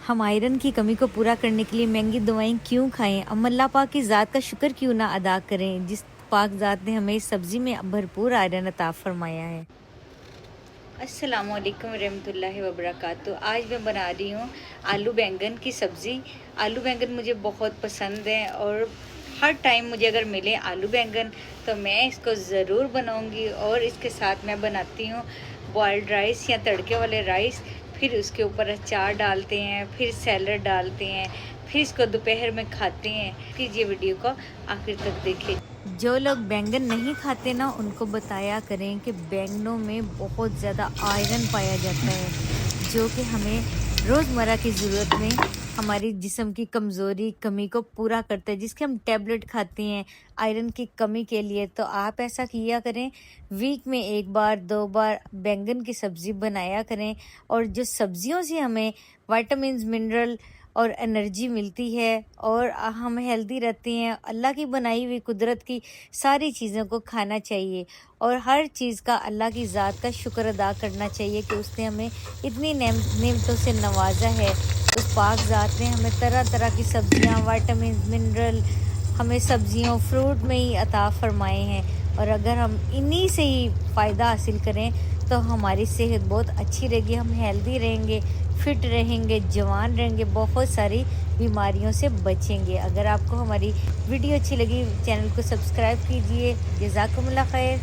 हम आयरन की कमी को पूरा करने के लिए महंगी दवाएं क्यों खाएं? हम अल्लाह पाक की ज़ात का शुक्र क्यों ना अदा करें, जिस पाक ज़ात ने हमें इस सब्ज़ी में भरपूर आयरन अता फरमाया है। अस्सलामुअलैकुम रहमतुल्लाहि व बरकातहू। आज मैं बना रही हूँ आलू बैंगन की सब्ज़ी। आलू बैंगन मुझे बहुत पसंद है और हर टाइम मुझे अगर मिले आलू बैंगन तो मैं इसको ज़रूर बनाऊँगी। और इसके साथ मैं बनाती हूँ बॉइल्ड राइस या तड़के वाले राइस, फिर उसके ऊपर अचार डालते हैं, फिर सैलड डालते हैं, फिर इसको दोपहर में खाते हैं। प्लीज़ ये वीडियो को आखिर तक देखें। जो लोग बैंगन नहीं खाते ना, उनको बताया करें कि बैंगनों में बहुत ज़्यादा आयरन पाया जाता है, जो कि हमें रोज़मर्रा की ज़रूरत में हमारी जिस्म की कमज़ोरी कमी को पूरा करता है, जिसके हम टैबलेट खाते हैं आयरन की कमी के लिए। तो आप ऐसा किया करें, वीक में 1 बार 2 बार बैंगन की सब्ज़ी बनाया करें। और जो सब्जियों से हमें विटामिन्स, मिनरल और एनर्जी मिलती है और हम हेल्दी रहते हैं। अल्लाह की बनाई हुई कुदरत की सारी चीज़ों को खाना चाहिए और हर चीज़ का अल्लाह की ज़ात का शुक्र अदा करना चाहिए कि उसने हमें इतनी नेमतों से नवाजा है। उस पाक ज़ात ने हमें तरह तरह की सब्जियां, विटामिन, मिनरल हमें सब्जियों फ्रूट में ही अता फरमाए हैं। और अगर हम इन्हीं से ही फ़ायदा हासिल करें तो हमारी सेहत बहुत अच्छी रहेगी, हम हेल्दी रहेंगे, फिट रहेंगे, जवान रहेंगे, बहुत सारी बीमारियों से बचेंगे। अगर आपको हमारी वीडियो अच्छी लगी, चैनल को सब्सक्राइब कीजिए। जज़ाकुमुल्लाह खैर।